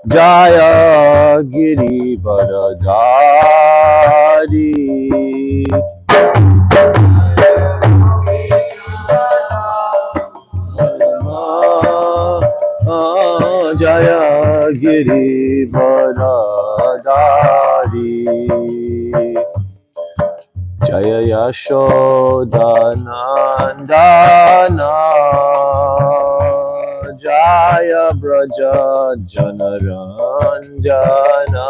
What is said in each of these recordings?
Jaya Girivaradari. Jaya Girivaradari. Jaya Yashodanandana. Jaya Braja Janaranjana.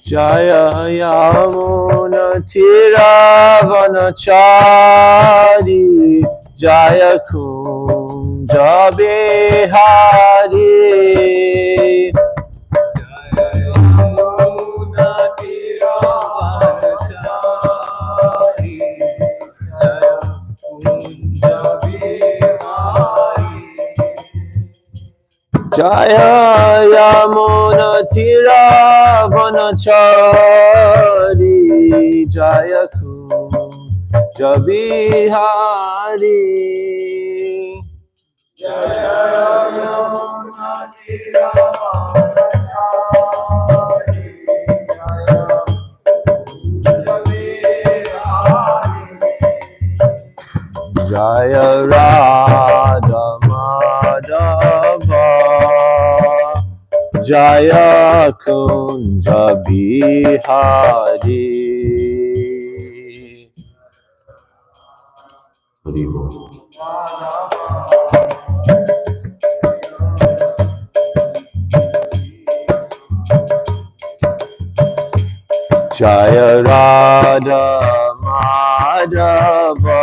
Jaya Yamuna Tiravanachari. Jaya Kunja Bihari. Jaya Yamuna Tiravanachari. Jaya Kunja Bihari. Jaya Yamuna Tiravanachari. Jaya Radha Madhava. Jaya Kunja Bihari. Jaya Radha Madhava.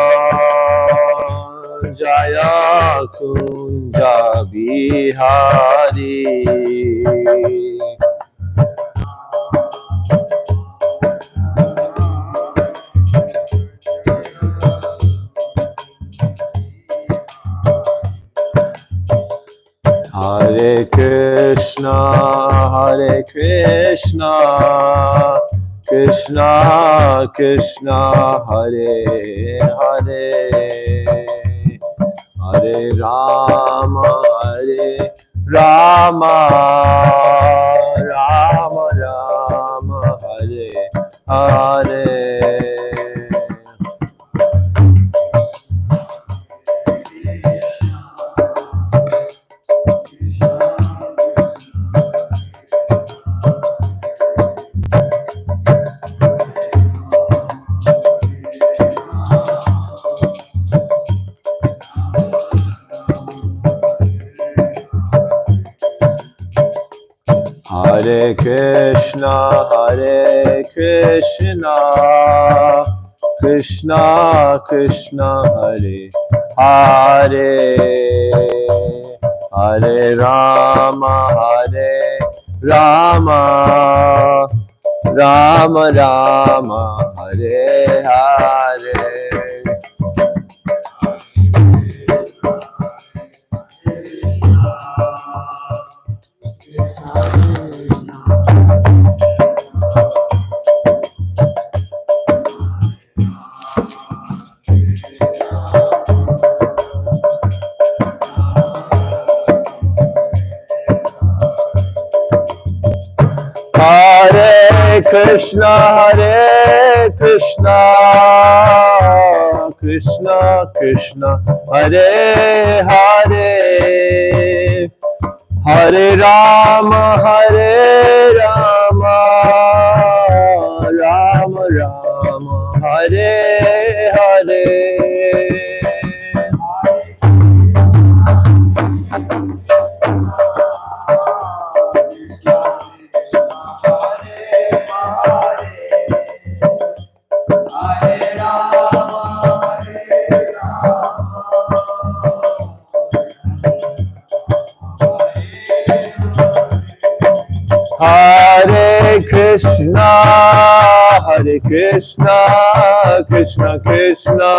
Jaya Kunja Bihari. Hare Krishna, Hare Krishna, Krishna Krishna, Hare Hare, Hare Rama, Hare Rama, Rama Rama, Hare Hare. Hare Krishna, Hare Krishna, Krishna Krishna, Hare Hare, Hare Rama, Hare Rama, Rama Rama, Hare Hare. Hare Krishna, Hare Krishna, Krishna Krishna, Hare Hare, Hare Rama, Hare Rama, Rama Rama, Hare Hare. Hare Krishna, Hare Krishna, Krishna Krishna,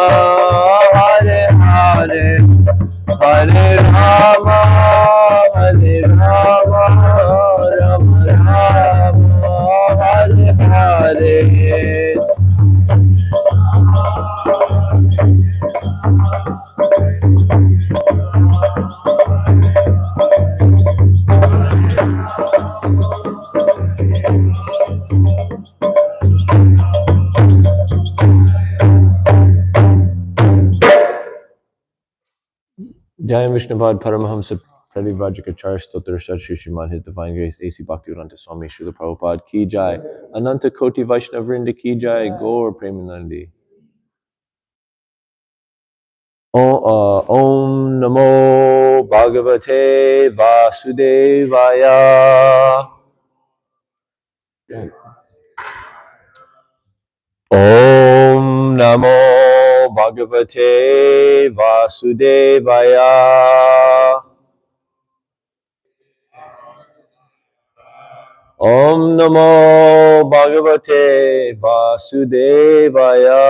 Hare Hare, Hare Rama, Hare Rama, Rama Jayam Vishnupad Paramahamsa Pradivajrakacharya Stotra Sat Shri Śrimad, His Divine Grace A.C. Bhaktivedanta Swami Srila Prabhupada Ki Jai, Ananta Koti Vaishnavrinda Ki Jai, Gaur Premanandi. Om Namo Bhagavate Vasudevaya. Om Namo Bhagavate Vasudevaya. Om Namo Bhagavate Vasudevaya.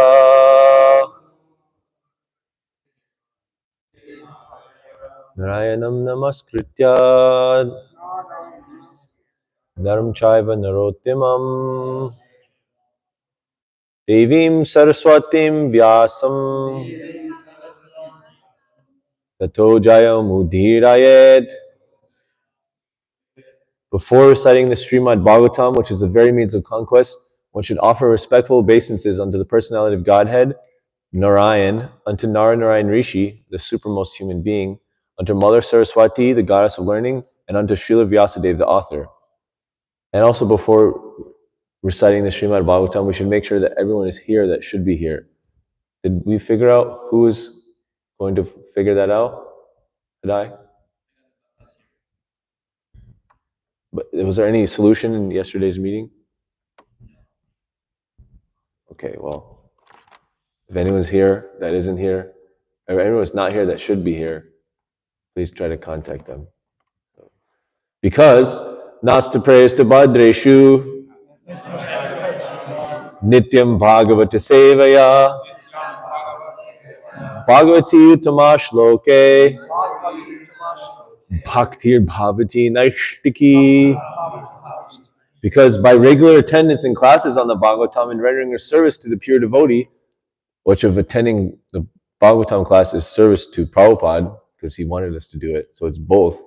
Narayanam Namaskritya Naram Chaiva Narottimam Devim Saraswatim Vyasam Tato Jayam Udhirayet. Before reciting the Śrimad Bhāgavatam, which is the very means of conquest, one should offer respectful obeisances unto the personality of Godhead, Narayan, unto Narayan Rishi, the supremmost human being, unto Mother Saraswati, the goddess of learning, and unto Srila Vyasadeva, the author. And also before reciting the Śrimad Bhāgavatam, we should make sure that everyone is here that should be here. Did we figure out who is going to figure that out? Did I? But was there any solution in yesterday's meeting? Okay, well, if anyone's here that isn't here, or anyone's not here that should be here, please try to contact them. Because Nasta Prayasta Bhadreshu Nityam Bhagavata Sevaya Bhagavati Utamash Loke Bhaktir Bhavati Naishtiki. Because by regular attendance in classes on the Bhagavatam and rendering a service to the pure devotee, which of attending the Bhagavatam class is service to Prabhupada, because he wanted us to do it, so it's both.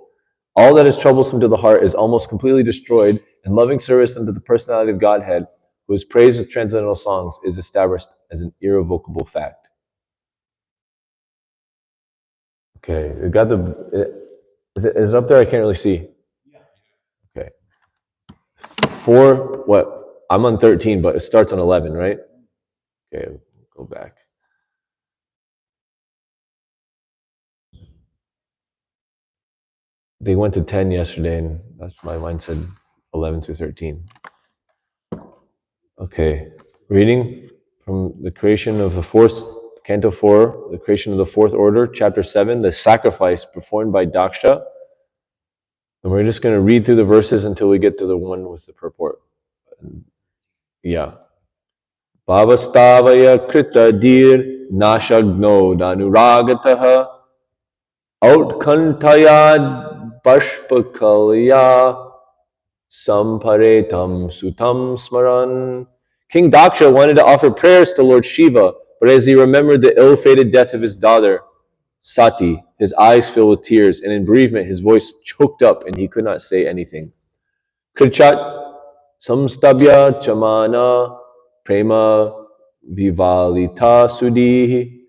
All that is troublesome to the heart is almost completely destroyed, and loving service unto the personality of Godhead, who is praised with transcendental songs, is established as an irrevocable fact. Okay, we got is it up there? I can't really see. Okay. 4, what? I'm on 13, but it starts on 11, right? Okay, go back. They went to 10 yesterday, and that's my mind said 11 through 13. Okay, reading from the creation of the fourth, Canto 4, the creation of the fourth order, Chapter 7, the sacrifice performed by Daksha. And we're just going to read through the verses until we get to the one with the purport. Yeah. Bhavastavaya krita dir nashagno danuragataha outkantayad bashpakalya samparetam sutam smaran. King Daksha wanted to offer prayers to Lord Shiva, but as he remembered the ill-fated death of his daughter, Sati, his eyes filled with tears, and in bereavement his voice choked up and he could not say anything. Krichat samstabhya chamana prema vivalita sudhi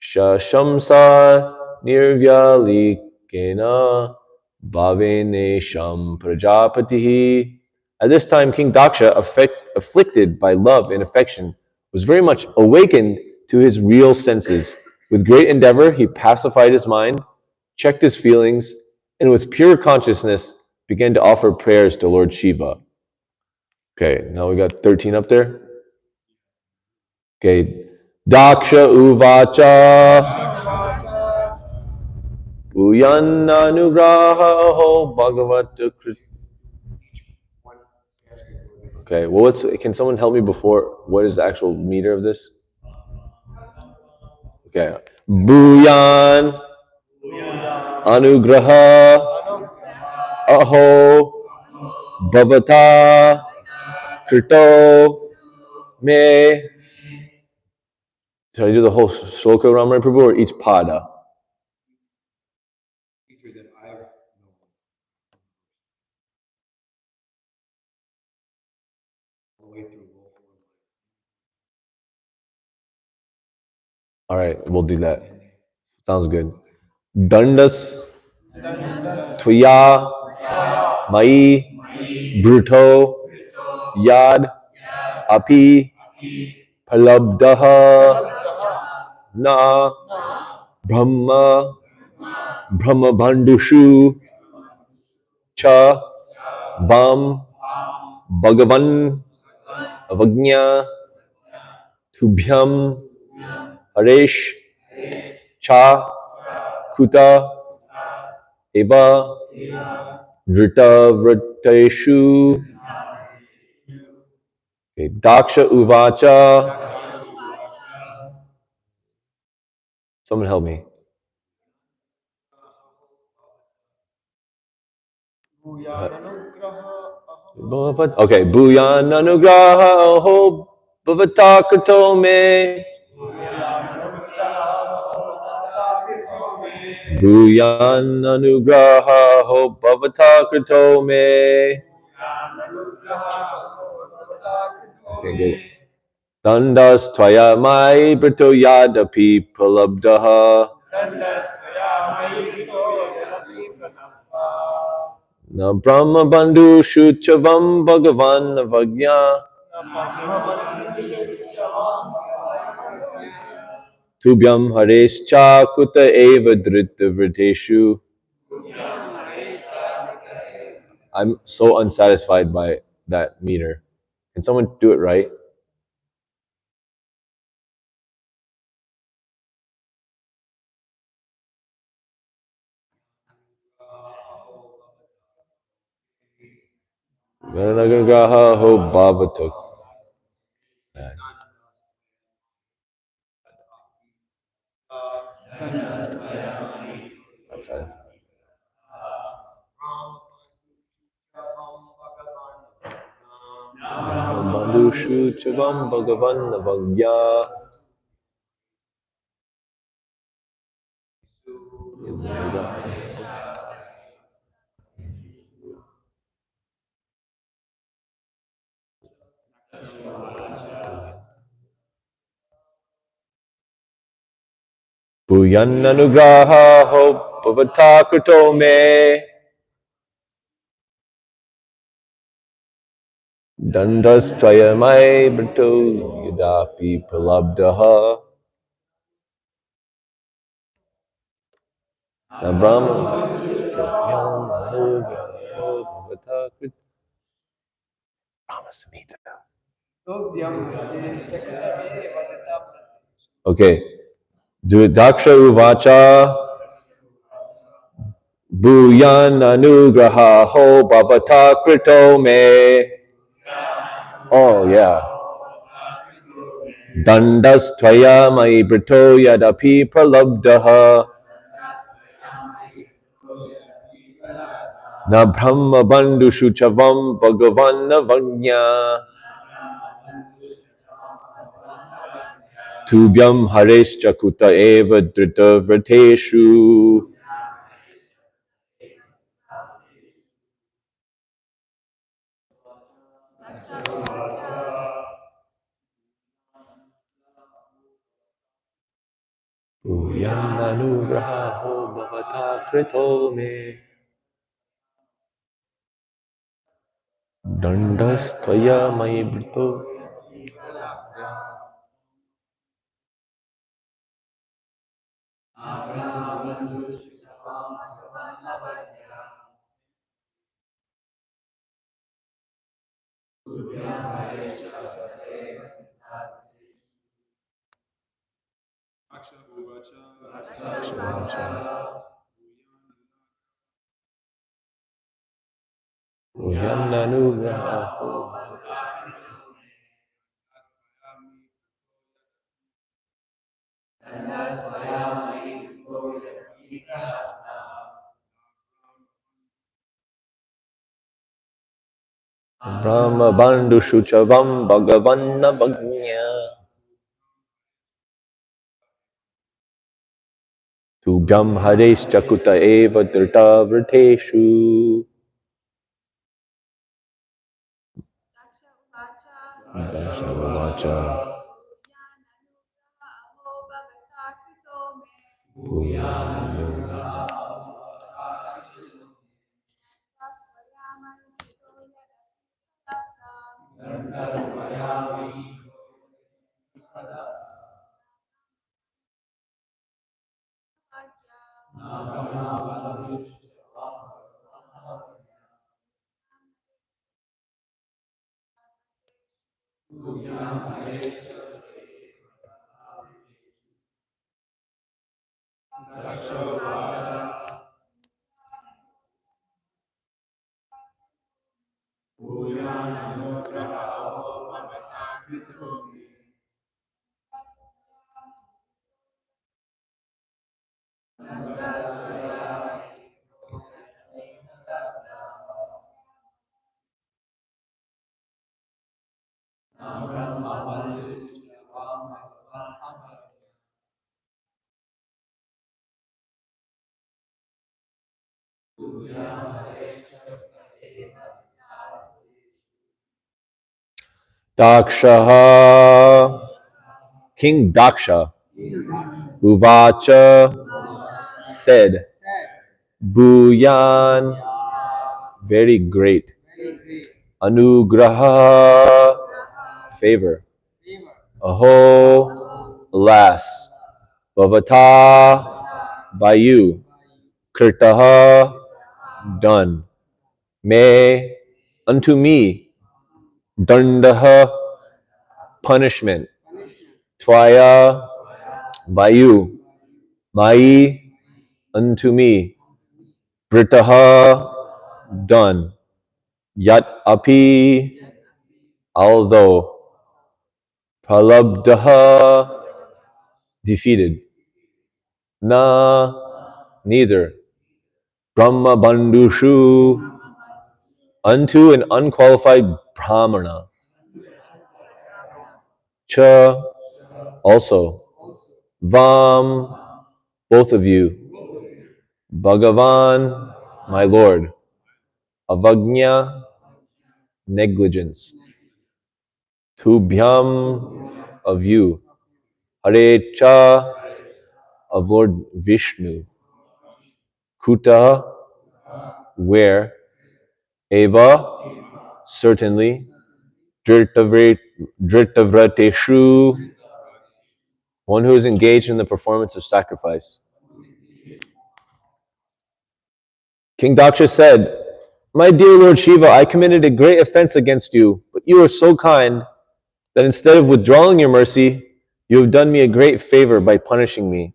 shashamsa nirvyalikena bhavenesham prajapatihi. At this time, King Daksha, afflicted by love and affection, was very much awakened to his real senses. With great endeavor, he pacified his mind, checked his feelings, and with pure consciousness began to offer prayers to Lord Shiva. Okay, now we got 13 up there. Okay, Daksha Uvacha Uyanna Nugraha Bhagavata Krishna. Okay, well, can someone help me before? What is the actual meter of this? Okay, Bhuyan Anugraha Aho Bhavata Krito Me. Should I do the whole shloka Ramana Prabhu or each pada? All right, we'll do that. Sounds good. Dandas Tvaya Mai Bruto Yad Api Palabdaha Na Brahma Brahmabandushu Cha Vam Bhagavan Avagnya Tubhyam Haresh Cha Kuta Eva Vrita Vriteshu. Okay. Daksha Uvacha. Someone help me. Okay. Bhuyan Anugraha Ho Bhavata Kato Me. Bhuyan Anugraha Ho Bhavata Kato Me. Okay, good. Dandas Tvaya Mai Brito Yadapi Pralabdaha. Na Brahma Bandhu Shuchavam Bhagavan Avagya. Tubhyam Harescha Kuta Eva Drita Vriteshu. I'm so unsatisfied by that meter. Can someone do it right? Gananagraha Ho Bhavatuk. That's satisfied. Bandhu Shuchavam Bhagavan Avagya. Bhuyan Anugraha Ho Bhavata Krito Me. Dandas Tvayamai Brito Yadapi Pralabdaha. Na Brahma Samhita. Okay. Do Daksha Uvacha Bhuyan Anugraha Ho Bhavata Krito Me. Oh yeah. Dandas Tvaya Mai Brito Yadapi Pralabdaha. Na Brahma Bandhu Shuchavam Bhagavan Avagnya. Tubhyam Haresh Chakuta Eva Drita Vriteshu. Bhuyan Anugraha Ho Bhavata Krito Me. Dandas Tvaya Mai Brito. Bhuyan Anugraha Ho. Brahma Bandhu Shuchavam Bhagavan Avagnya. Tubhyam Haresh Chakuta Eva Drita Vriteshu. Daksha Uvacha. Bhuyan Anugraha Dakshaha, King Daksha, Uvacha, said, Bhuyan, very great, Anugraha, favor, Aho, alas, Bhavata, by you, Kirtaha, done, Me, unto me, Dandaha, punishment, Tvaya, by you, Mai, unto me, Britaha, done, Yat api, although, Pralabdhaha, defeated, Na, neither, Brahma Bandushu, unto an unqualified Brahmana, Cha, also, Vam, both of you, Bhagavan, my Lord, Avagnya, negligence, Tubhyam, of you, Hare Cha, of Lord Vishnu, Kuta, where, Eva, certainly, Dritavrateshu, one who is engaged in the performance of sacrifice. King Daksha said, My dear Lord Shiva, I committed a great offense against you, but you are so kind that instead of withdrawing your mercy, you have done me a great favor by punishing me.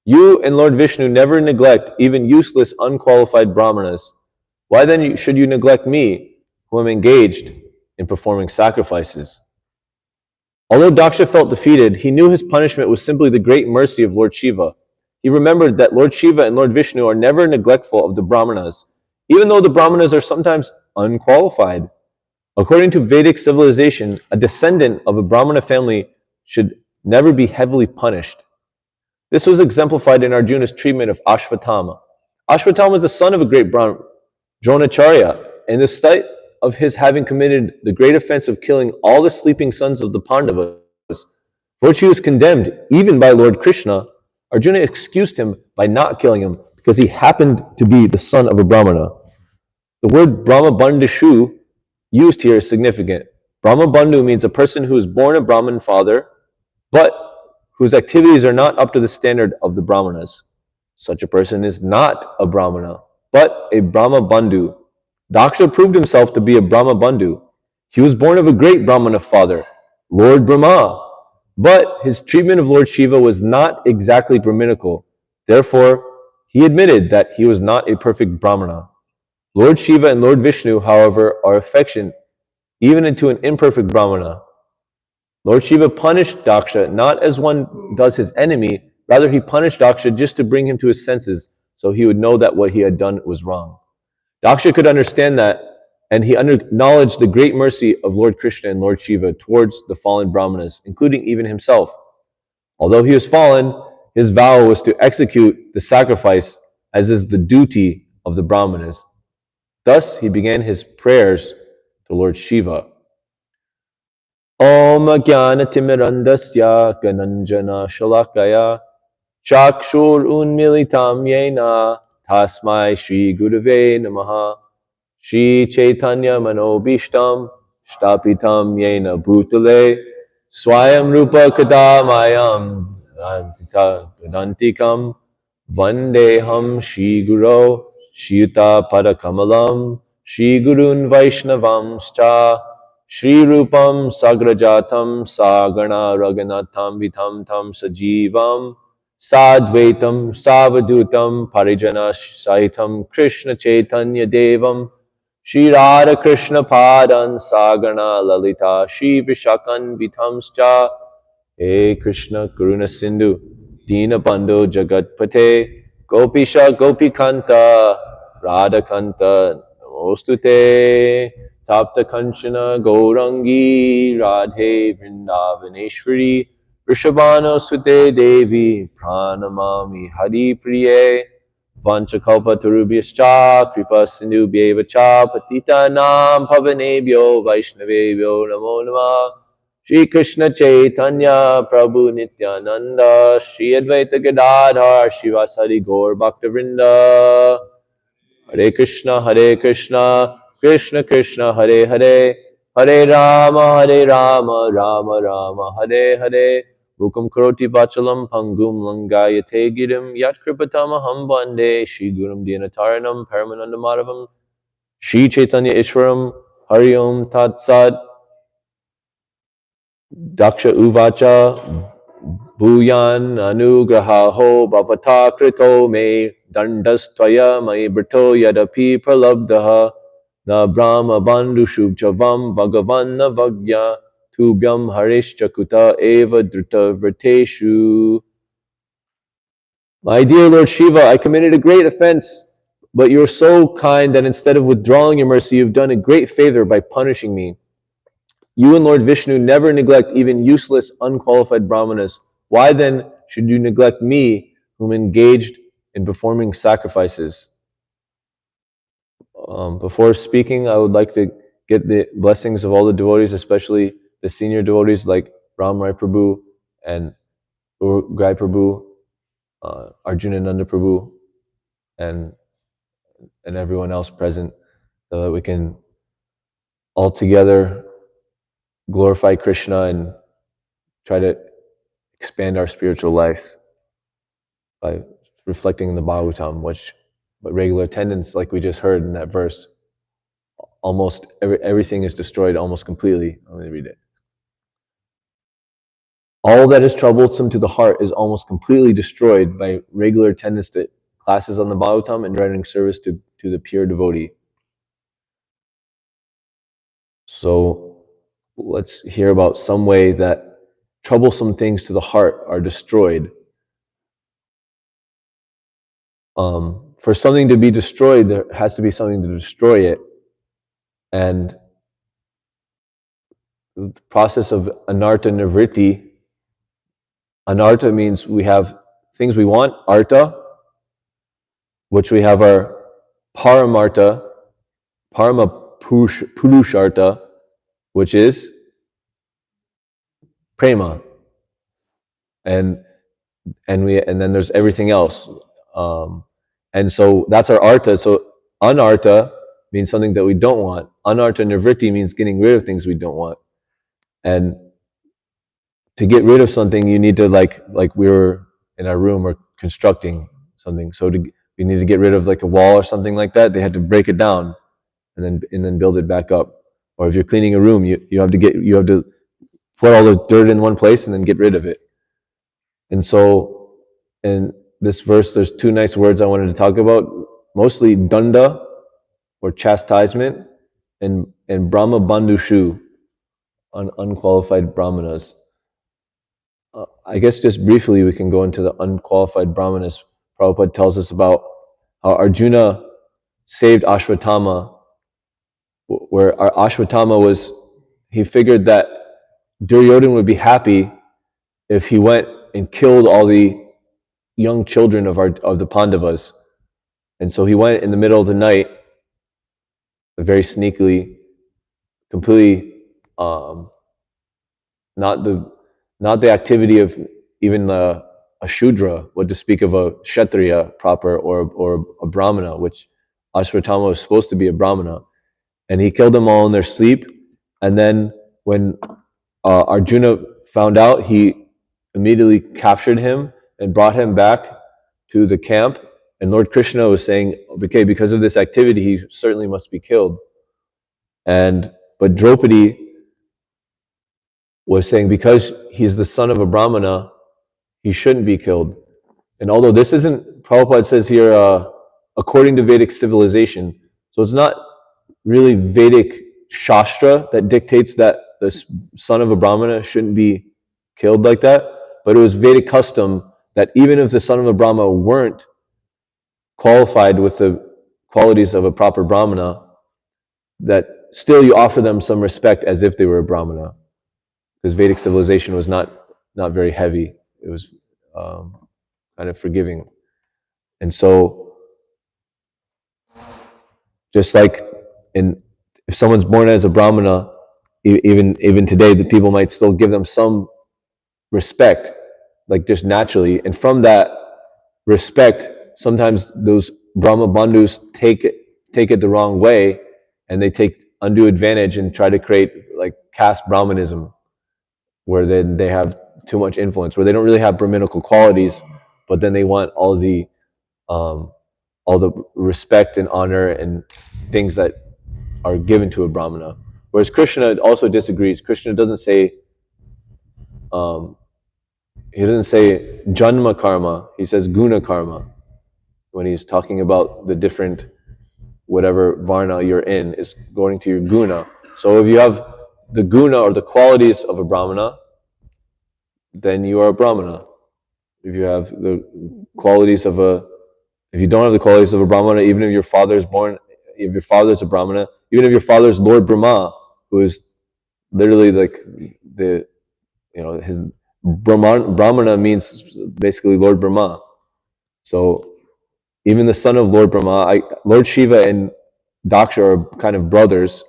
You and Lord Vishnu never neglect even useless, unqualified brahmanas. Why then should you neglect me, who am engaged in performing sacrifices? Although Daksha felt defeated, he knew his punishment was simply the great mercy of Lord Shiva. He remembered that Lord Shiva and Lord Vishnu are never neglectful of the brahmanas, even though the brahmanas are sometimes unqualified. According to Vedic civilization, a descendant of a Brahmana family should never be heavily punished. This was exemplified in Arjuna's treatment of Ashvatthama. Ashvatthama was the son of a great Brahmin, Dronacharya, and in spite of his having committed the great offense of killing all the sleeping sons of the Pandavas, for which he was condemned even by Lord Krishna, Arjuna excused him by not killing him because he happened to be the son of a Brahmana. The word Brahmabandhishu used here is significant. Brahmabandhu means a person who is born a Brahmin father, but whose activities are not up to the standard of the Brahmanas. Such a person is not a Brahmana, but a Brahmabandhu. Daksha proved himself to be a Brahmabandhu. He was born of a great Brahmana father, Lord Brahma, but his treatment of Lord Shiva was not exactly Brahminical. Therefore, he admitted that he was not a perfect Brahmana. Lord Shiva and Lord Vishnu, however, are affectionate even into an imperfect Brahmana. Lord Shiva punished Daksha not as one does his enemy, rather he punished Daksha just to bring him to his senses so he would know that what he had done was wrong. Daksha could understand that, and he acknowledged the great mercy of Lord Krishna and Lord Shiva towards the fallen Brahmanas, including even himself. Although he was fallen, his vow was to execute the sacrifice as is the duty of the Brahmanas. Thus, he began his prayers to Lord Shiva. Om Jnana-timirandasya Gananjana Shalakaya Chakshur Unmilitam Yena Tasmai Shri Gurave Namaha Shri Chaitanya Manobishtam shtapitam yena bhutale swayam rupa kadamayam dantikam vandeham Shri Guru Shiyuta Padakamalam Shri Gurun Vaishnavamscha Shri Rupam Sagrajatam Sagana Raghunatham Vitam Tam Sajivam Sadvaitam Savadutam Parijana Sahitam Krishna Chaitanya Devam Shri Radha Krishna Padan Sagana Lalita Shri Vishakan Vitamscha He Krishna Karuna Sindhu Dina Bandhu Jagat Pate Gopisha Gopikanta Radhakanta Namostute Tapta Kanchana Gaurangi Radhe Vrindavaneshwari Vrishabhano Sute Devi Pranamami Hari Priye Vanchakalpa Tarubhyascha Kripa Sindhu Bhyevacha Patita Nam Pavanebhyo Vaishnavebhyo Namo Namah Shri Krishna Chaitanya Prabhu Nityananda Shri Advaita Gadadhar Shivasari Gaur Bhaktavrinda Hare Krishna Krishna Krishna Hare Hare Hare Rama Rama Rama Hare Hare Mukam Karoti Vachalam Pangum Langayate Girim Yat Kripatamaham Bande Shri Gurum Dinataranam Paramananda Madhavam Shri Chaitanya Ishwaram Hari Om Tat Sat Daksha Uvacha Bhuyan Anugrahaho Bhavata Krito Me Dandastvaya Mai Brito Yadapi Pralabdaha Na Brahma Bandhu Shubchavam Bhagavan Navagya Tubhyam Harish Chakuta Eva Druta Vriteshu. My dear Lord Shiva, I committed a great offense, but you are so kind that instead of withdrawing your mercy, you've done a great favor by punishing me. You and Lord Vishnu never neglect even useless, unqualified brahmanas. Why then should you neglect me, whom engaged in performing sacrifices? Before speaking, I would like to get the blessings of all the devotees, especially the senior devotees like Ram Rai Prabhu and Gai Prabhu, Arjuna Nanda Prabhu, and everyone else present, so that we can all together glorify Krishna and try to expand our spiritual lives by reflecting in the Bhāgavatam, but regular attendance, like we just heard in that verse, almost everything is destroyed almost completely. Let me read it. All that is troublesome to the heart is almost completely destroyed by regular attendance to classes on the Bhāgavatam and rendering service to the pure devotee. So let's hear about some way that troublesome things to the heart are destroyed. For something to be destroyed, there has to be something to destroy it. And the process of anartha nivritti, anartha means we have things we want, artha, which we have our paramartha, parama purushartha, which is prema. And then there's everything else. And so that's our artha. So anartha means something that we don't want. Anartha nivritti means getting rid of things we don't want. And to get rid of something, you need to like we were in our room or constructing something. So we need to get rid of like a wall or something like that. They had to break it down and then build it back up. Or if you're cleaning a room, you have to put all the dirt in one place and then get rid of it. And so in this verse, there's two nice words I wanted to talk about. Mostly danda, or chastisement, and brahma bandhushu, unqualified brahmanas. I guess just briefly we can go into the unqualified brahmanas. Prabhupada tells us about how Arjuna saved Ashwatthama, where Ashwatthama he figured that Duryodhana would be happy if he went and killed all the young children of the Pandavas. And so he went in the middle of the night, very sneakily, completely not the activity of even a Shudra, what to speak of a Kshatriya proper, or a Brahmana, which Ashwatthama was supposed to be a Brahmana. And he killed them all in their sleep, And then when Arjuna found out, he immediately captured him and brought him back to the camp. And Lord Krishna was saying, okay, because of this activity, he certainly must be killed. But Draupadi was saying, because he's the son of a Brahmana, he shouldn't be killed. And although this isn't, Prabhupada says here, according to Vedic civilization, so it's not really Vedic Shastra that dictates that the son of a Brahmana shouldn't be killed like that, but it was Vedic custom that even if the son of a Brahmana weren't qualified with the qualities of a proper Brahmana, that still you offer them some respect as if they were a Brahmana, because Vedic civilization was not very heavy. It was kind of forgiving. And so, just like if someone's born as a Brahmana, even today, the people might still give them some respect, like just naturally. And from that respect, sometimes those Brahma bandhus take it the wrong way, and they take undue advantage and try to create like caste Brahmanism, where then they have too much influence, where they don't really have Brahminical qualities, but then they want all the respect and honor and things that are given to a Brahmana. Whereas Krishna also disagrees. Krishna doesn't say janma karma. He says guna karma when he's talking about the different whatever varna you're in is going to your guna. So if you have the guna or the qualities of a Brahmana, then you are a Brahmana. If you have the qualities of if you don't have the qualities of a Brahmana, even if your father is born, if your father is a Brahmana, even if your father is Lord Brahma, who is literally like his Brahmana means basically Lord Brahma. So even the son of Lord Brahma, Lord Shiva and Daksha are kind of brothers.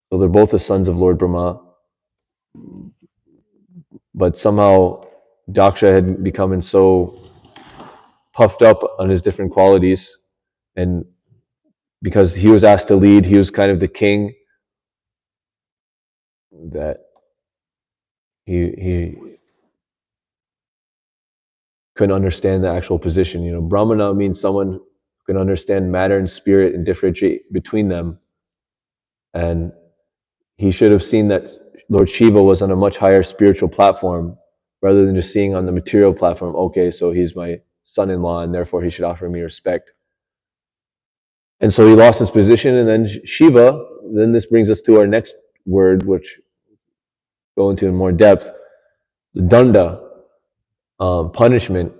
So they're both the sons of Lord Brahma. But somehow Daksha had become so puffed up on his different qualities, and because he was asked to lead, he was kind of the king, that he couldn't understand the actual position. Brahmana means someone who can understand matter and spirit and differentiate between them. And he should have seen that Lord Shiva was on a much higher spiritual platform, rather than just seeing on the material platform, okay, so he's my son-in-law and therefore he should offer me respect. And so he lost his position, and then Shiva, then this brings us to our next word, which go into in more depth, the danda, punishment.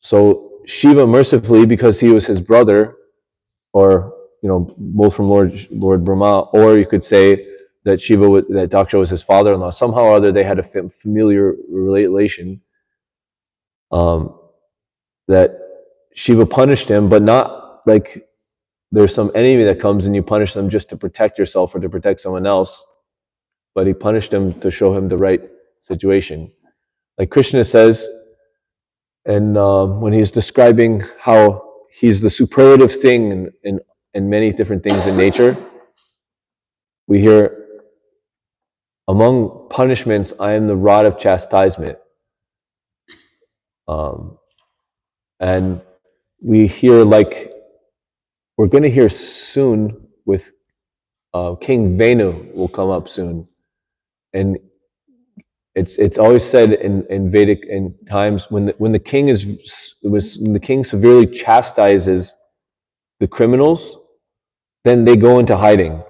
So Shiva mercifully, because he was his brother, or both from Lord Brahma, or you could say that that Daksha was his father-in-law. Somehow or other, they had a familiar relation. That Shiva punished him, but not like there's some enemy that comes and you punish them just to protect yourself or to protect someone else, but he punished him to show him the right situation. Like Krishna says, and when he's describing how he's the superlative thing in many different things in nature, we hear, among punishments, I am the rod of chastisement. And we hear, like we're going to hear soon with King Venu will come up soon. And it's always said in Vedic in times when the king when the king severely chastises the criminals, then they go into hiding.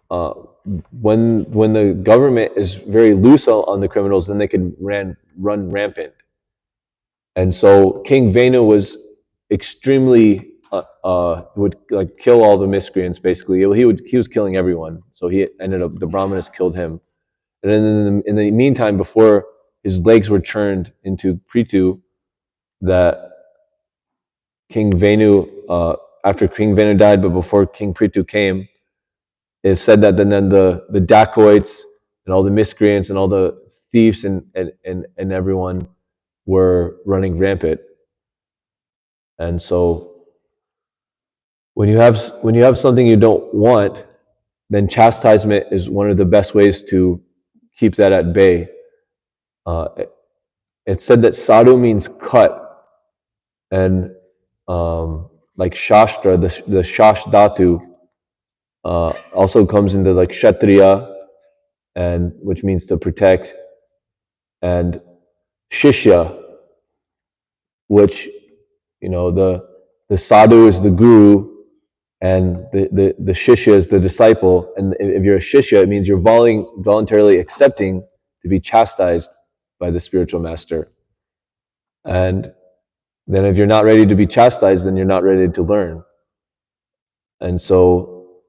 When the government is very loose on the criminals, then they can run rampant. And so King Venu was extremely would like kill all the miscreants. Basically, he was killing everyone. So he ended up, the Brahmanas killed him. And then in the meantime, before his legs were turned into Prithu, that King Venu, after King Venu died, but before King Prithu came, it said that then the dacoits and all the miscreants and all the thieves and everyone were running rampant. And so when you have something you don't want, then chastisement is one of the best ways to keep that at bay. It said that sadhu means cut, and like shastra, the shash dhatu, also comes into like kshatriya, and which means to protect, and shishya, which the sadhu is the guru, and the shishya is the disciple. And if you're a shishya, it means you're voluntarily accepting to be chastised by the spiritual master. And then if you're not ready to be chastised, then you're not ready to learn. And so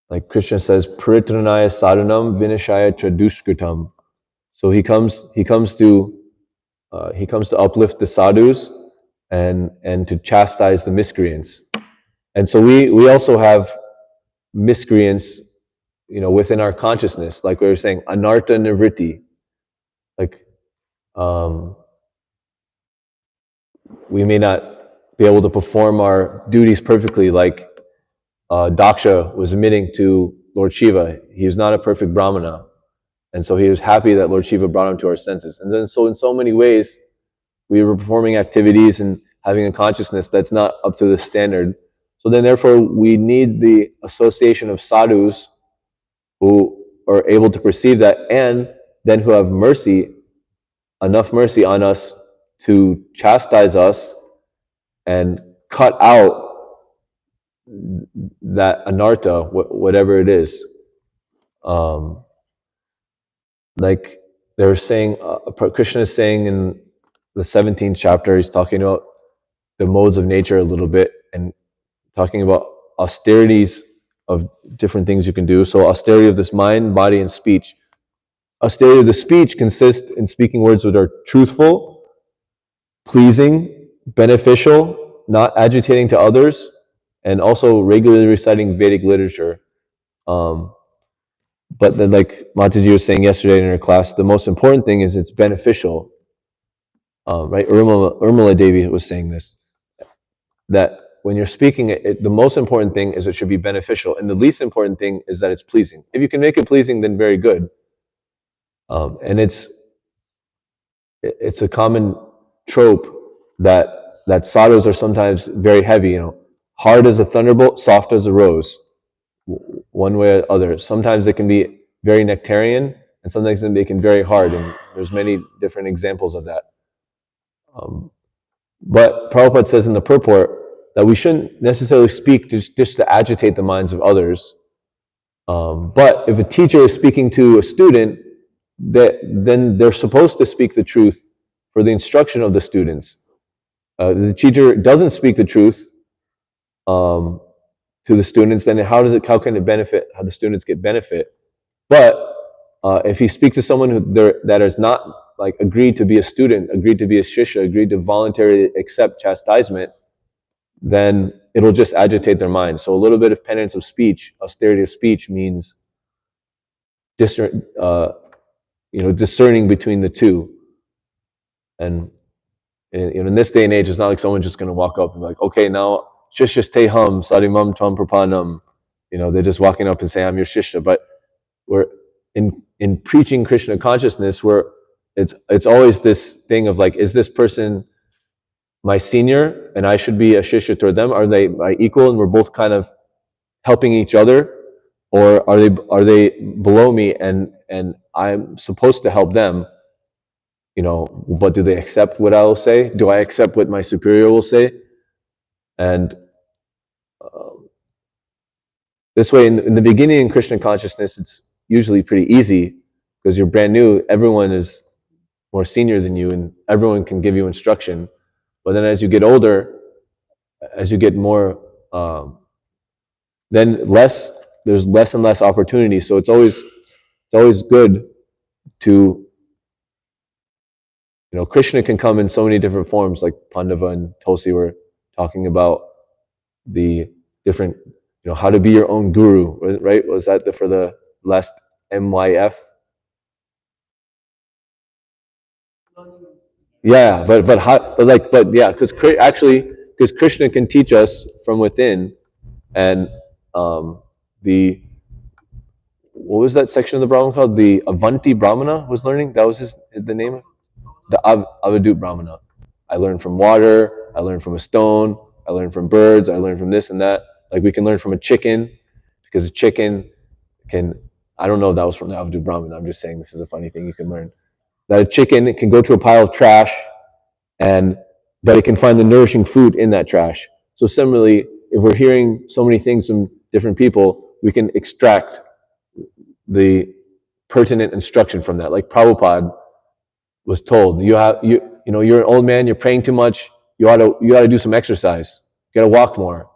like Krishna says, Paritranaya sadhanam vinashaya tradushkritam. So he comes to uplift the sadhus and to chastise the miscreants. And so we also have miscreants, within our consciousness, like we were saying, anartha nivritti. Like we may not be able to perform our duties perfectly, like Daksha was admitting to Lord Shiva. He was not a perfect brahmana, and so he was happy that Lord Shiva brought him to our senses. And then so in so many ways, we were performing activities and having a consciousness that's not up to the standard. So then therefore we need the association of sadhus who are able to perceive that, and then who have enough mercy on us to chastise us and cut out that anartha, whatever it is. Like they were saying, Krishna is saying in the 17th chapter, he's talking about the modes of nature a little bit and talking about austerities of different things you can do. So austerity of this mind, body, and speech. Austerity of the speech consists in speaking words that are truthful, pleasing, beneficial, not agitating to others, and also regularly reciting Vedic literature. But then, like Mataji was saying yesterday in her class, the most important thing is it's beneficial. Right? Urmila Devi was saying this, that when you're speaking, the most important thing is it should be beneficial, and the least important thing is that it's pleasing. If you can make it pleasing, then very good. And it's a common trope that sadhus are sometimes very heavy. Hard as a thunderbolt, soft as a rose, one way or the other. Sometimes they can be very nectarian, and sometimes they can be very hard. And there's many different examples of that. But Prabhupada says in the purport that we shouldn't necessarily speak just to agitate the minds of others. But if a teacher is speaking to a student, then they're supposed to speak the truth for the instruction of the students. The teacher doesn't speak the truth to the students, then how can it benefit? How the students get benefit? But if he speaks to someone that is not like agreed to be a student, agreed to be a shishya, agreed to voluntarily accept chastisement, then it'll just agitate their mind. So a little bit of penance of speech, austerity of speech, means discerning between the two. And in this day and age, it's not like someone's just going to walk up and be like, okay, now shishya te hum sarimam tvam prapanam. They're just walking up and saying, I'm your shishya. But we're in preaching Krishna consciousness, where it's always this thing of like, is this person my senior and I should be a shishya toward them? Are they my equal and we're both kind of helping each other? Or are they below me and I'm supposed to help them? But do they accept what I will say? Do I accept what my superior will say? And this way, in the beginning in Krishna consciousness, it's usually pretty easy because you're brand new. Everyone is more senior than you, and everyone can give you instruction. But then, as you get older, as you get more, then there's less and less opportunity. So it's always good to, Krishna can come in so many different forms, like Pandava and Tulsi were talking about the different, how to be your own guru, right? Was that for the last MYF? Yeah, but how? But yeah, because Krishna can teach us from within, and the what was that section of the Brahman called? The Avanti Brahmana was learning. That was the name. The Avadut Brahmana. I learned from water. I learned from a stone. I learned from birds. I learned from this and that. Like we can learn from a chicken, because a chicken can. I don't know if that was from the Avadut Brahmana. I'm just saying this is a funny thing you can learn. That a chicken can go to a pile of trash, and that it can find the nourishing food in that trash. So similarly, if we're hearing so many things from different people, we can extract the pertinent instruction from that. Like Prabhupada was told, you're an old man, you're praying too much, you ought to do some exercise, you got to walk more.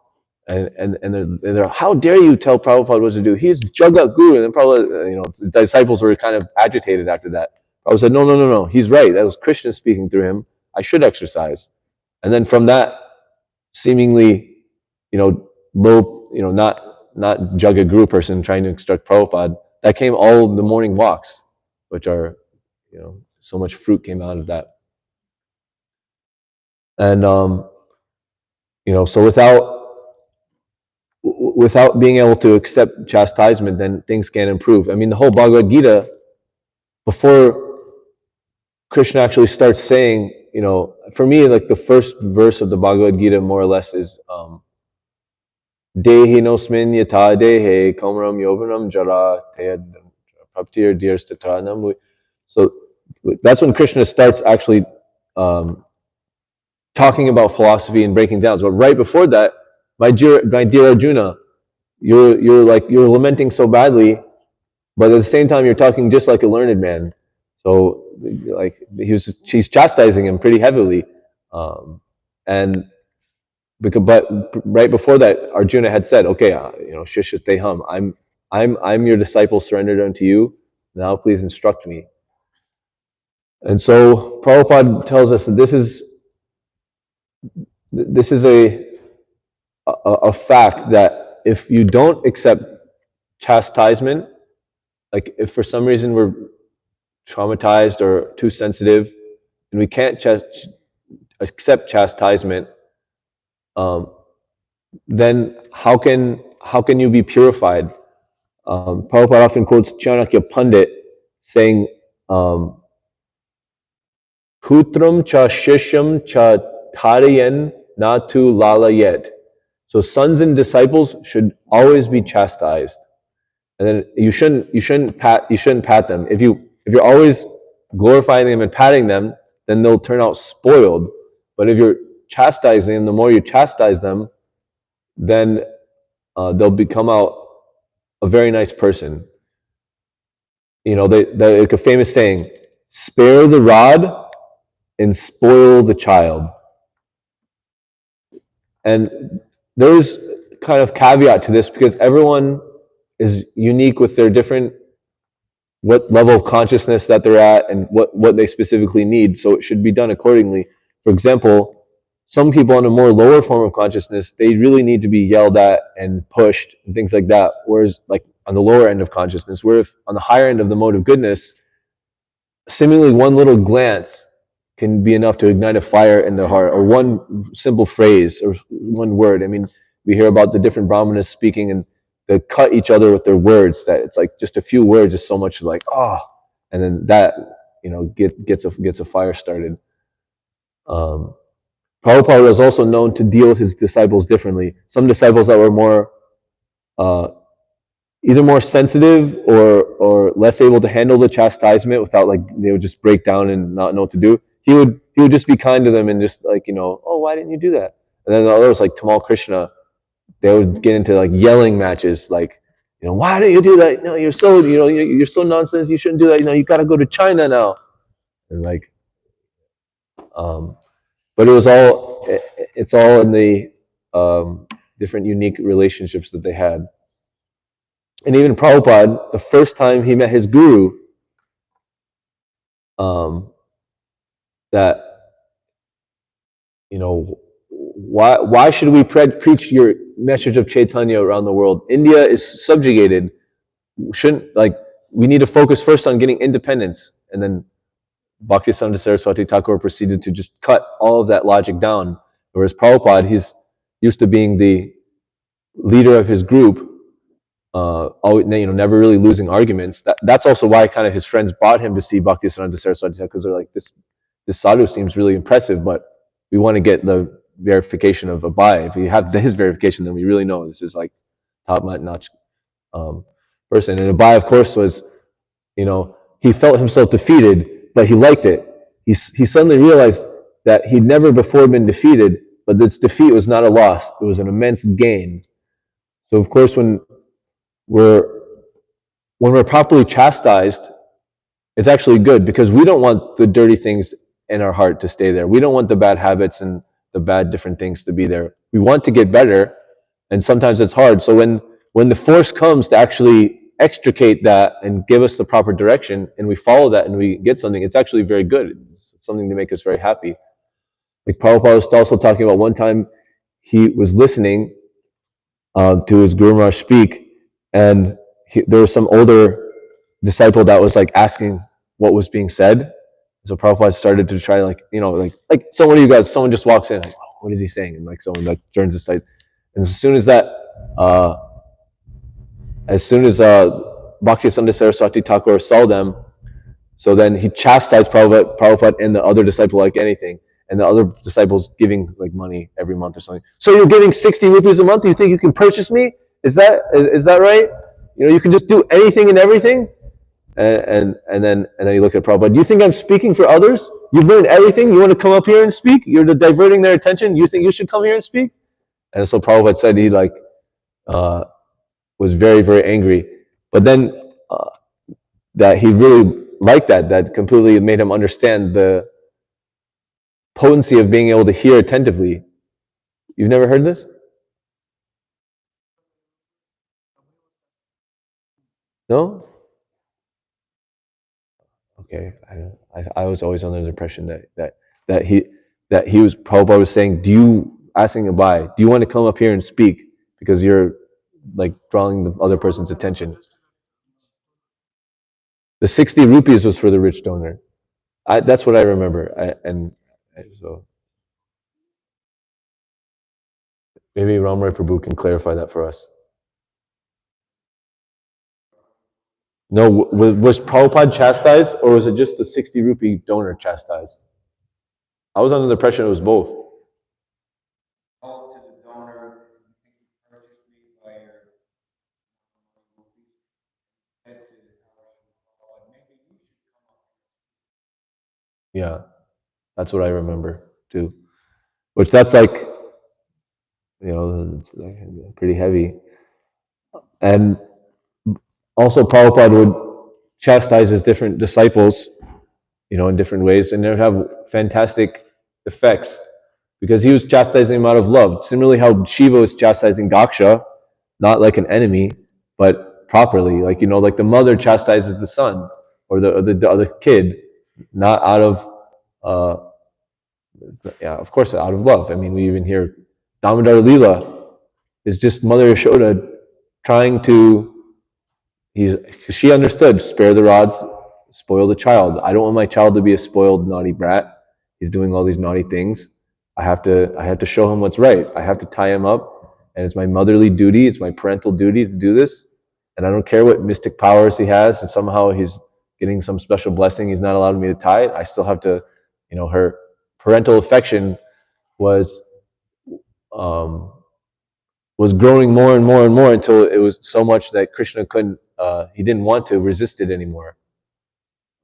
And they're, how dare you tell Prabhupada what to do? He's Jagat Guru. And then Prabhupada, the disciples were kind of agitated after that. Prabhupada said, no, he's right. That was Krishna speaking through him. I should exercise. And then from that seemingly, low, not Jagat Guru person trying to instruct Prabhupada, that came all the morning walks, which are, so much fruit came out of that. And, so without being able to accept chastisement, then things can't improve. I mean, the whole Bhagavad Gita, before Krishna actually starts saying, for me, like the first verse of the Bhagavad Gita more or less is Dehi nosmin yata dehe kamram yovanam jara teyad praptir dirs tatranam. So that's when Krishna starts actually talking about philosophy and breaking down. So right before that, my dear Arjuna, you're lamenting so badly, but at the same time you're talking just like a learned man. So like she's chastising him pretty heavily, but right before that, Arjuna had said, okay, Shishateham, I'm your disciple surrendered unto you. Now please instruct me. And so Prabhupada tells us that this is a fact, that if you don't accept chastisement, like if for some reason we're traumatized or too sensitive and we can't accept chastisement, then how can you be purified? Prabhupada often quotes Chanakya Pandit saying, Putram cha shisham cha tharayan natu lalayet. So sons and disciples should always be chastised, and then you shouldn't pat them. If you're always glorifying them and patting them, then they'll turn out spoiled. But if you're chastising them, the more you chastise them, then they'll become out a very nice person. Like a famous saying, spare the rod and spoil the child. And there's kind of caveat to this, because everyone is unique with their different, what level of consciousness that they're at and what they specifically need. So it should be done accordingly. For example, some people on a more lower form of consciousness, they really need to be yelled at and pushed and things like that. Whereas like on the lower end of consciousness, where if on the higher end of the mode of goodness, seemingly one little glance can be enough to ignite a fire in their heart, or one simple phrase or one word. I mean, we hear about the different brahmanas speaking, and they cut each other with their words, that it's like just a few words is so much like, and then that, gets a fire started. Prabhupada was also known to deal with his disciples differently. Some disciples that were more, either more sensitive or less able to handle the chastisement without, like, they would just break down and not know what to do. He would just be kind to them and just like, oh, why didn't you do that? And then the others, like Tamal Krishna, they would get into like yelling matches, like, why don't you do that? No, you're so, you're so nonsense. You shouldn't do that. You got to go to China now. And like, but it's all in the different unique relationships that they had. And even Prabhupada, the first time he met his guru, that, why should we preach your message of Chaitanya around the world? India is subjugated. We need to focus first on getting independence, and then Bhaktisiddhanta Saraswati Thakur proceeded to just cut all of that logic down. Whereas Prabhupada, he's used to being the leader of his group, never really losing arguments. That's also why kind of his friends brought him to see Bhaktisiddhanta Saraswati Thakur, because they're like, this sadhu seems really impressive, but we want to get the verification of Abai. If we have his verification, then we really know this is like top-notch person. And Abai, of course, was, he felt himself defeated, but he liked it. He suddenly realized that he'd never before been defeated, but this defeat was not a loss. It was an immense gain. So, of course, when we're properly chastised, it's actually good, because we don't want the dirty things in our heart to stay there. We don't want the bad habits and the bad different things to be there. We want to get better, and sometimes it's hard. So when the force comes to actually extricate that and give us the proper direction, and we follow that and we get something, it's actually very good. It's something to make us very happy. Like Prabhupada was also talking about, one time he was listening to his Guru Maharaj speak, and there was some older disciple that was like asking what was being said. So Prabhupada started to try, like someone of you guys, someone just walks in, like, oh, what is he saying? And like someone like turns aside, and as soon as Bhaktisiddhanta Saraswati Thakur saw them, so then he chastised Prabhupada and the other disciple like anything. And the other disciples giving like money every month or something. So you're giving 60 rupees a month? You think you can purchase me? Is that right? You can just do anything and everything? And then you look at Prabhupada. Do you think I'm speaking for others? You've learned everything. You want to come up here and speak? You're diverting their attention. You think you should come here and speak? And so Prabhupada said he was very, very angry. But then that he really liked that completely made him understand the potency of being able to hear attentively. You've never heard this? No? Okay. I was always under the impression that he was, Prabhupada was saying, asking Abai, do you want to come up here and speak? Because you're like drawing the other person's attention. The 60 rupees was for the rich donor. That's what I remember. So maybe Ramray Prabhu can clarify that for us. No, was Prabhupada chastised, or was it just the 60 rupee donor chastised? I was under the impression it was both. Yeah, that's what I remember too. Which that's like, it's like pretty heavy. And also Prabhupada would chastise his different disciples, in different ways, and they would have fantastic effects, because he was chastising them out of love. Similarly, how Shiva was chastising Daksha, not like an enemy, but properly. Like, like the mother chastises the son or the other kid, not out of, of course, out of love. I mean, we even hear Damodar Leela is just Mother Yashoda trying to, she understood, spare the rods, spoil the child. I don't want my child to be a spoiled, naughty brat. He's doing all these naughty things. I have to show him what's right. I have to tie him up, and it's my motherly duty, it's my parental duty to do this. And I don't care what mystic powers he has, and somehow he's getting some special blessing, he's not allowing me to tie it. I still have to, her parental affection was growing more and more and more, until it was so much that Krishna couldn't, he didn't want to resist it anymore.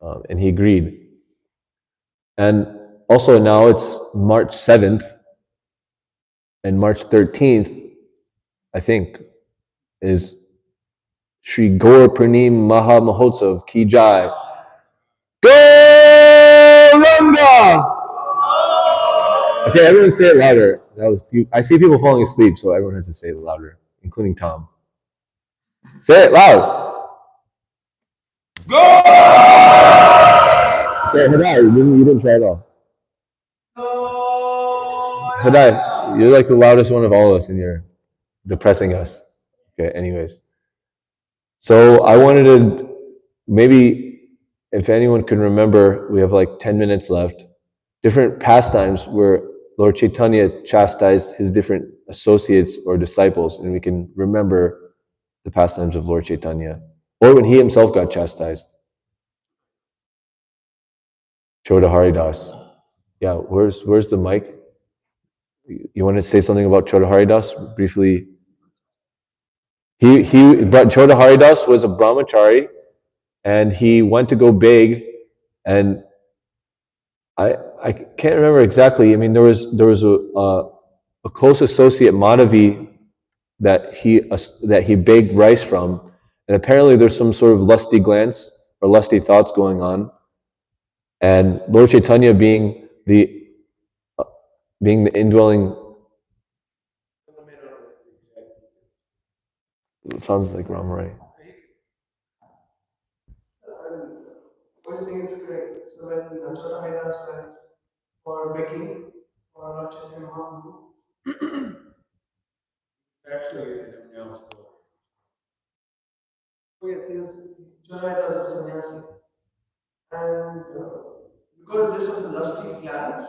And he agreed. And also now it's March 7th, and March 13th, I think, is Shri Gaur Purnim Maha Mahotsav Ki Jai. Gauranga! Okay, everyone say it louder. I see people falling asleep, so everyone has to say it louder, including Tom. Say it loud. Okay, Hadai, you didn't try at all. Hadai, you're like the loudest one of all of us, and you're depressing us. Okay, anyways. So I wanted to maybe if anyone can remember, we have like 10 minutes left. Different pastimes where Lord Chaitanya chastised his different associates or disciples, and we can remember the pastimes of Lord Chaitanya. Or when he himself got chastised. Choda Haridas. Yeah, where's the mic? You want to say something about Choda Haridas briefly? But Choda Haridas was a brahmachari, and he went to go beg, and I can't remember exactly. I mean, there was a close associate, Madhavi, that he begged rice from, and apparently there's some sort of lusty glance or lusty thoughts going on, and Lord Chaitanya being the indwelling, it sounds like Ramarai. What is saying is correct. So when Natabara went for begging for Lord Chaitanya Mahaprabhu, actually, oh yes, he was Chaitanya as a sannyasi, and because just of the lusty glance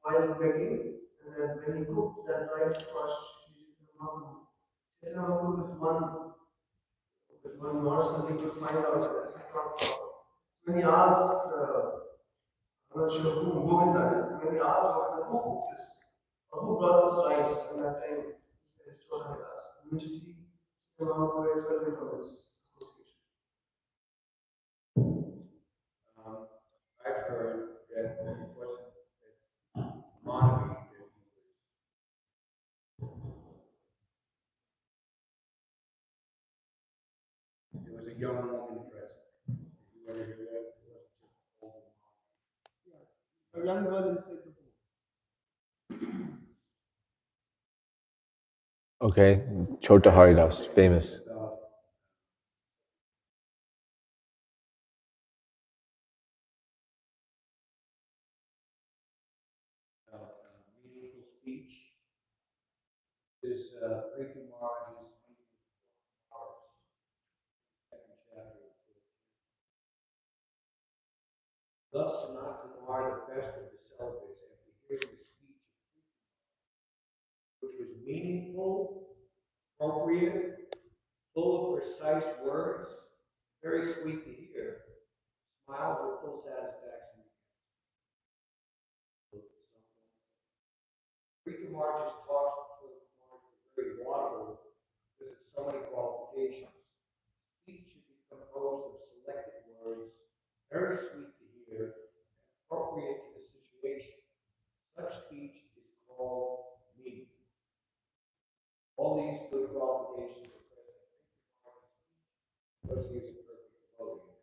while begging, and then when he cooked that rice for Chaitanya Mahaprabhu with one morsel, he could find out that this is not proper. When he asked, I'm not sure who, Govinda, when he asked Govinda, who cooked this? Or who brought this rice? And that time, he says, Chaitanya Das. Immediately, the Mahaprabhu expelled him from his association. I've heard that it wasn't Madhavi. There was a young woman present. You ever hear that? It wasn't just an old woman. A young girl inside the pool. Okay, Chota Haridas, famous. Meaningful speech is Preeti Maharaj's second chapter. Thus, Sanat Kumar, the best of the celibates, after hearing the speech, which was meaningful, appropriate, full of precise words, very sweet to hear, smiled with full satisfaction. Preeti Maharaj's talks were very laudable because of so many qualifications. Speech should be composed of selected words, very sweet to hear, appropriate to the situation. Such speech is called meaning. All these good qualifications are present because he is a perfect devotee.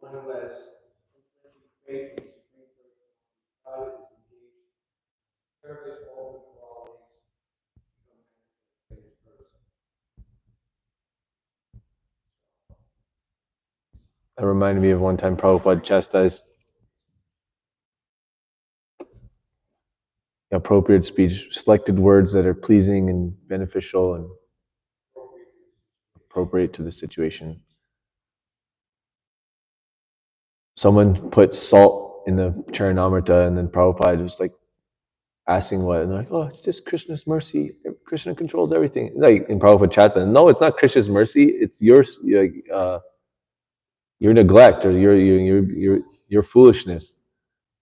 One who has unflinching faith in the Supreme Personality of God is engaged in service, all good qualities become manifest in his person. That reminded me of one time Prabhupada chastised appropriate speech, selected words that are pleasing and beneficial and appropriate to the situation. Someone put salt in the Charanamrita, and then Prabhupada was like asking what, and they're like, oh, it's just Krishna's mercy. Krishna controls everything. Like in Prabhupada chastised, no, it's not Krishna's mercy. It's your neglect or your foolishness.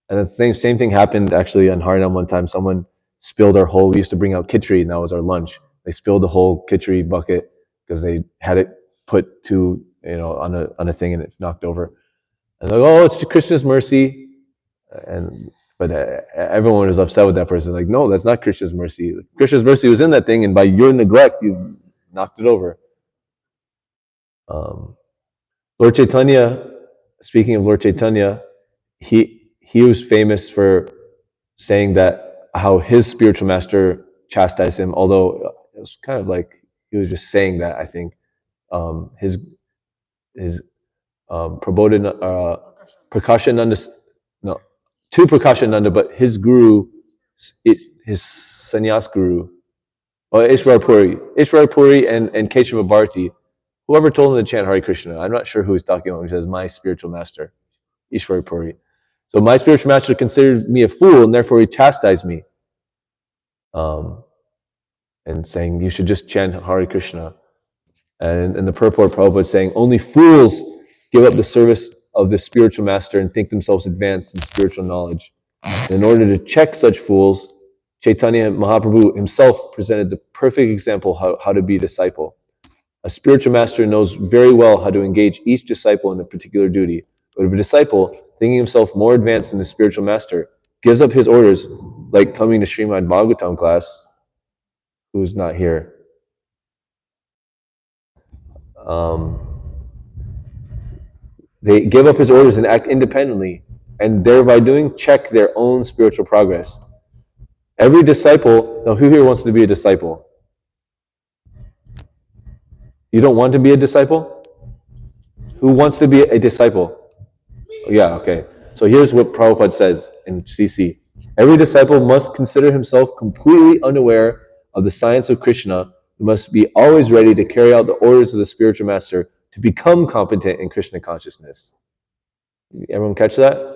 And the same thing happened actually on Harinam one time. Someone spilled our whole. We used to bring out khichdi, and that was our lunch. They spilled the whole khichdi bucket because they had it put on a thing and it knocked over. And they're like, oh, it's Krishna's mercy. But everyone was upset with that person. Like, no, that's not Krishna's mercy. Krishna's mercy was in that thing, and by your neglect, you knocked it over. Lord Chaitanya, speaking of Lord Chaitanya, he was famous for saying that how his spiritual master chastised him, although it was kind of like he was just saying that, I think. His Prabodhananda, Prakashananda, no, to Prakashananda, but his guru, his sannyas guru, Oh, Ishwar Puri and Keshava Bharati. Whoever told him to chant Hare Krishna, I'm not sure who he's talking about when he says my spiritual master, Ishwar Puri. So my spiritual master considered me a fool, and therefore he chastised me, and saying you should just chant Hare Krishna. And the purport Prabhupada is saying only fools give up the service of the spiritual master and think themselves advanced in spiritual knowledge. And in order to check such fools, Chaitanya Mahaprabhu himself presented the perfect example how to be a disciple. A spiritual master knows very well how to engage each disciple in a particular duty. But if a disciple, thinking himself more advanced than the spiritual master, gives up his orders, like coming to Śrimad Bhāgavatam class, who's not here, they give up his orders and act independently, and thereby doing check their own spiritual progress. Every disciple, now who here wants to be a disciple? You don't want to be a disciple? Who wants to be a disciple? Yeah, okay. So here's what Prabhupada says in CC. Every disciple must consider himself completely unaware of the science of Krishna. He must be always ready to carry out the orders of the spiritual master to become competent in Krishna consciousness. Everyone catch that?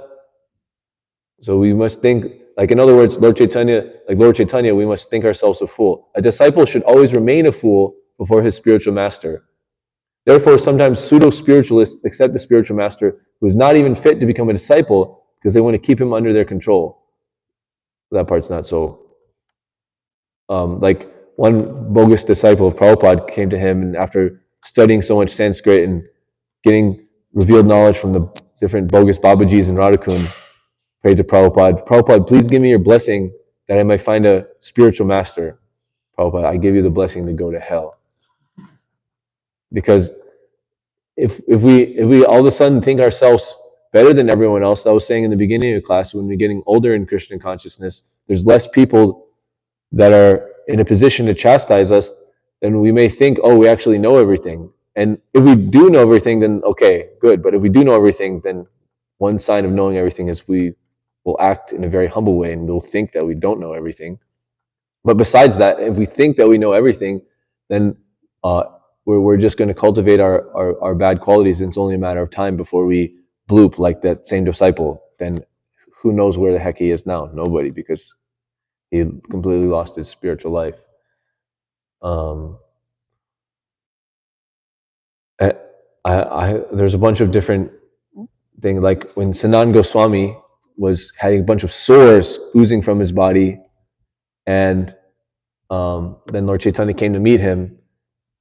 So we must think, like in other words, Lord Chaitanya, we must think ourselves a fool. A disciple should always remain a fool before his spiritual master. Therefore, sometimes pseudo-spiritualists accept the spiritual master who is not even fit to become a disciple because they want to keep him under their control. That part's not so. Like one bogus disciple of Prabhupada came to him, and after studying so much Sanskrit and getting revealed knowledge from the different bogus Babajis in Radhakund, prayed to Prabhupada, Prabhupada, please give me your blessing that I might find a spiritual master. Prabhupada, I give you the blessing to go to hell. Because if we all of a sudden think ourselves better than everyone else, I was saying in the beginning of class, when we're getting older in Krishna consciousness, there's less people that are in a position to chastise us, then we may think, oh, we actually know everything. And if we do know everything, then okay, good. But if we do know everything, then one sign of knowing everything is we will act in a very humble way and we'll think that we don't know everything. But besides that, if we think that we know everything, then we're just going to cultivate our bad qualities, and it's only a matter of time before we bloop like that same disciple. Then who knows where the heck he is now? Nobody, because he completely lost his spiritual life. There's a bunch of different things, like when Sanatan Goswami was having a bunch of sores oozing from his body, and then Lord Chaitanya came to meet him,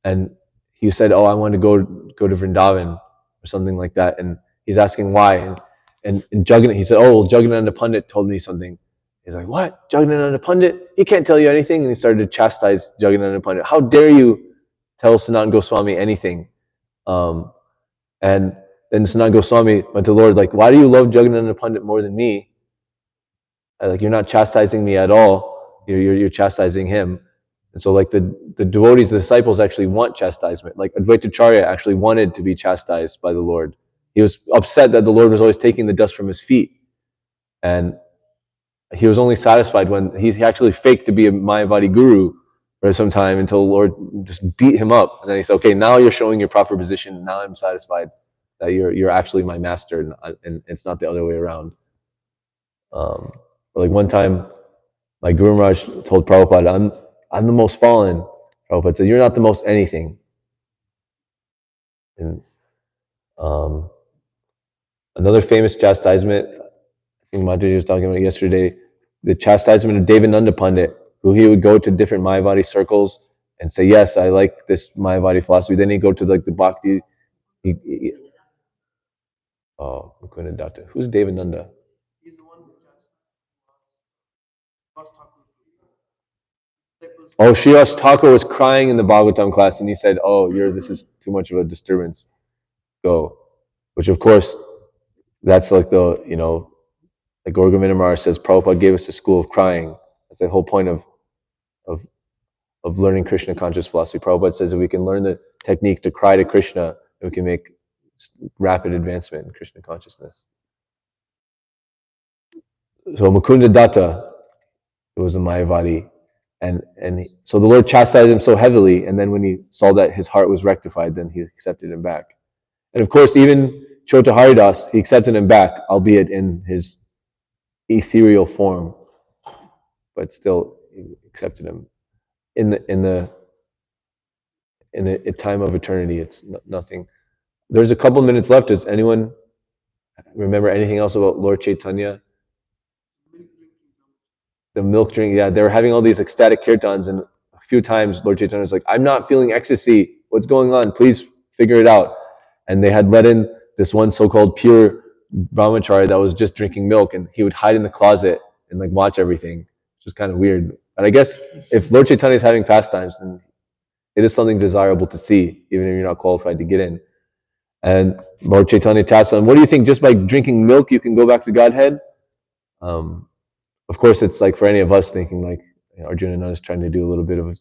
and he said, "Oh, I want to go to Vrindavan," or something like that, and he's asking why, and Jagannath, he said, "Oh, well, Jagannatha Pandit told me something." He's like, "What? Jagannatha Pandit? He can't tell you anything." And he started to chastise Jagannatha Pandit. How dare you tell Sanatan Goswami anything? And then Sanatan Goswami went to the Lord, like, "Why do you love Jagannatha Pandit more than me? Like, you're not chastising me at all. You're chastising him." And so, like, the devotees, the disciples actually want chastisement. Like Advaitacharya actually wanted to be chastised by the Lord. He was upset that the Lord was always taking the dust from his feet, and he was only satisfied when he actually faked to be a Mayavadi guru for some time until the Lord just beat him up. And then he said, "Okay, now you're showing your proper position. Now I'm satisfied that you're actually my master, and it's not the other way around." Like one time, my Guru Maharaj told Prabhupada, I'm the most fallen." Prabhupada said, "You're not the most anything." And another famous chastisement, I think Mataji was talking about yesterday, the chastisement of Devananda Pandit, who he would go to different Mayavadi circles and say, "Yes, I like this Mayavadi philosophy." Then he'd go to like the Bhakti. Oh, Mukunda Datta. Who's Devananda? He's the one who Oh, Srivas Thakur was crying in the Bhagavatam class, and he said, "Oh, this is too much of a disturbance. Go." Which, of course, that's like like Gaur Govinda Maharaj says, Prabhupada gave us the school of crying. That's the whole point of learning Krishna conscious philosophy. Prabhupada says that we can learn the technique to cry to Krishna, and we can make rapid advancement in Krishna consciousness. So Mukunda Datta, who was a Mayavadi, So the Lord chastised him so heavily, and then when he saw that his heart was rectified, then he accepted him back. And of course, even Chota Haridas, he accepted him back, albeit in his ethereal form, but still he accepted him. In the time of eternity, it's nothing. There's a couple minutes left. Does anyone remember anything else about Lord Chaitanya? The milk drink, yeah, they were having all these ecstatic kirtans, and a few times Lord Chaitanya was like, "I'm not feeling ecstasy. What's going on? Please figure it out." And they had let in this one so-called pure brahmachari that was just drinking milk, and he would hide in the closet and like watch everything, which is kind of weird. But I guess if Lord Chaitanya is having pastimes, then it is something desirable to see, even if you're not qualified to get in. And Lord Chaitanya asked him, "What do you think? Just by drinking milk, you can go back to Godhead?" Um, of course, it's like for any of us thinking like Arjuna and I is trying to do a little bit of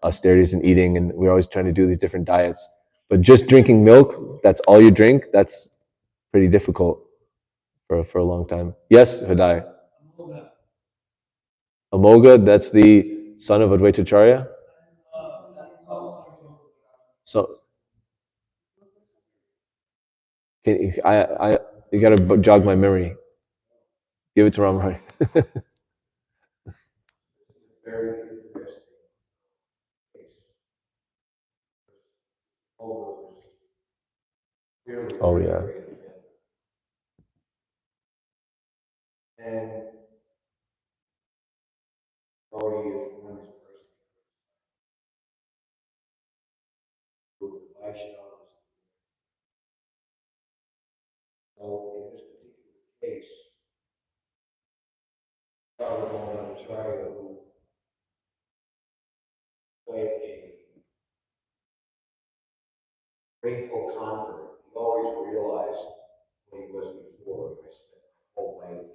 austerities and eating, and we're always trying to do these different diets. But just drinking milk, that's all you drink, that's pretty difficult for a long time. Yes, Hidai. Amoga, that's the son of Advaitacharya. So you gotta jog my memory. Give it to Ramrai. Very interesting case. Over was really Oh yeah. very offended. And Bodhi is one of the first who Vaishnavas. So in this particular case, Bhāgavatam who played a grateful convert, he always realized what he was before. I spent my whole life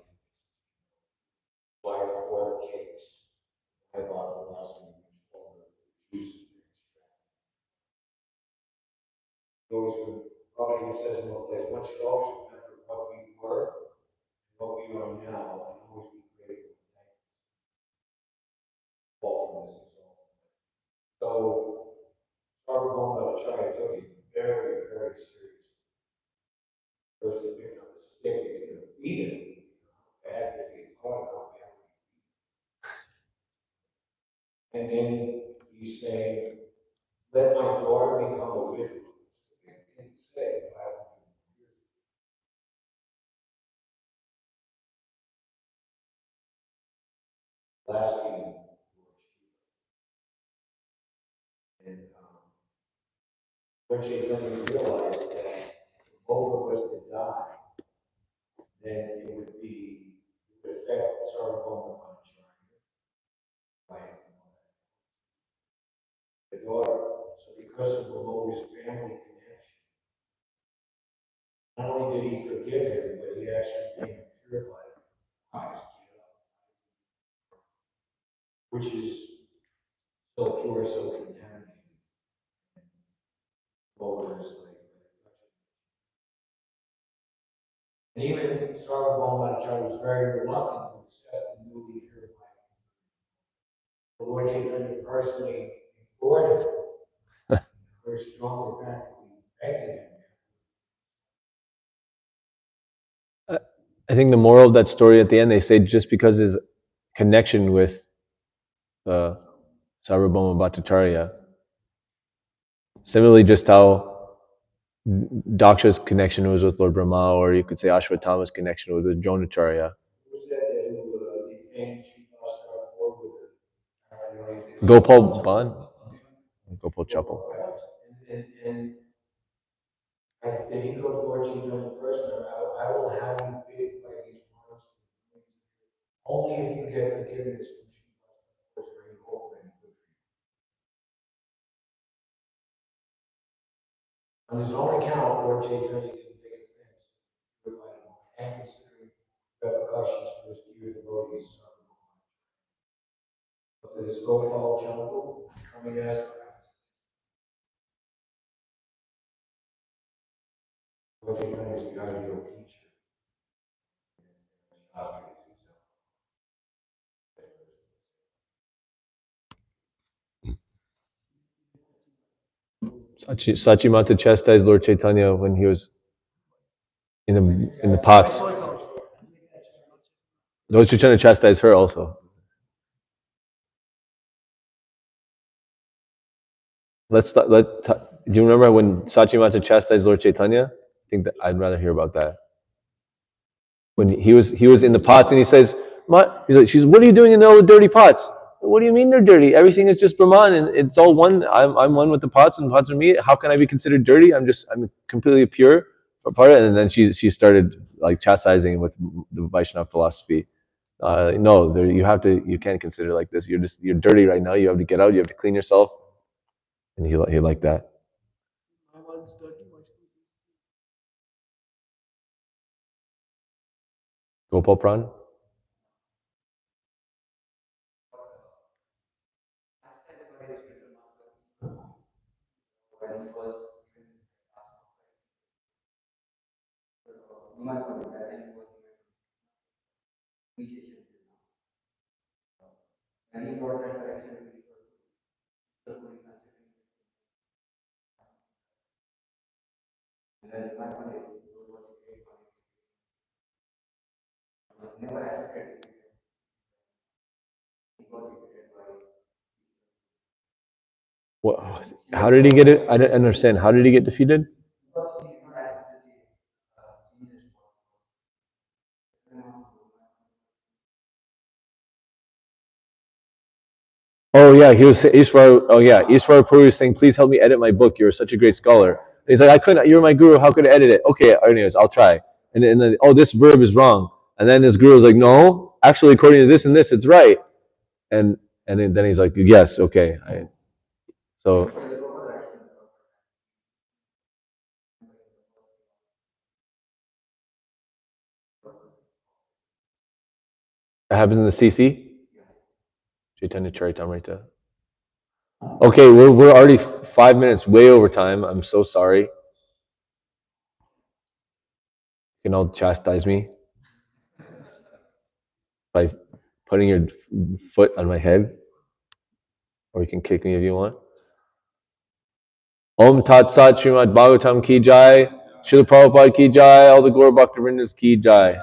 buying oil cakes. I bought the last one for juice. He always, probably says in one place, one should always remember what we were and what we are now, and always be grateful and thankful. Fall from this exalted. So, Sarvabhauma Acharya took it very, very seriously. First, he picked up a stick, he's going to beat him. Bad if he caught how bad. And then he's saying, let my daughter become a widow. He didn't say, last king. And when Chaitanya realized that if Boba was to die, then it would affect Sarvabhauma Acharya, the daughter. So because of Baboga's family connection, not only did he forgive him, but he actually made him purified eyes, which is so pure, so contaminated. Boga is like, and even Sarvabhauma Acharya was very reluctant to accept the newly purified. The Lord Chaitanya personally implored him, very strongly, practically begging him. I think the moral of that story at the end, they say just because his connection with Sarvabhauma Bhattacharya, similarly just how Daksha's connection was with Lord Brahma, or you could say Ashwatthama's connection was with Dronacharya. Gopal Ban? Gopal Chapel. And did he go to Lord Chaitanya first? I will have you big by these monsters. Only if you get forgiveness from on his own account, Lord Chaitanya didn't take offense and considering repercussions for his dear devotees. But for this Gopal Chapel coming as Lord Chaitanya is the ideal teacher. Sachimata chastised Lord Chaitanya when he was in the pots. Lord Chaitanya chastised her also. Do you remember when Sachimata chastised Lord Chaitanya? I think that I'd rather hear about that. When he was in the pots and he says, what? He's like, what are you doing in all the dirty pots? What do you mean they're dirty? Everything is just Brahman and it's all one. I'm one with the pots and the pots are me. How can I be considered dirty? I'm completely pure for part of it. And then she started like chastising him with the Vaishnava philosophy. No, you can't consider it like this. You're dirty right now. You have to get out. You have to clean yourself. And he liked that. Gopal Pran. What? How did he get it? I don't understand. How did he get defeated? Oh yeah, he was Ishwar. Oh yeah, Ishwar Puri was saying, "Please help me edit my book. You're such a great scholar." And he's like, "I couldn't. You're my guru. How could I edit it?" Okay, anyways, I'll try. And then, oh, this verb is wrong. And then his guru was like, "No, actually, according to this and this, it's right." And then he's like, "Yes, okay." So that happens in the CC. Chaitanya Charitamrita. Okay, we're already 5 minutes way over time. I'm so sorry. You can all chastise me by putting your foot on my head, or you can kick me if you want. Om Tat Sat Śrimad Bhāgavatam ki jai, Srila Prabhupada ki jai, all the Gaura Bhakta Vrindas ki jai.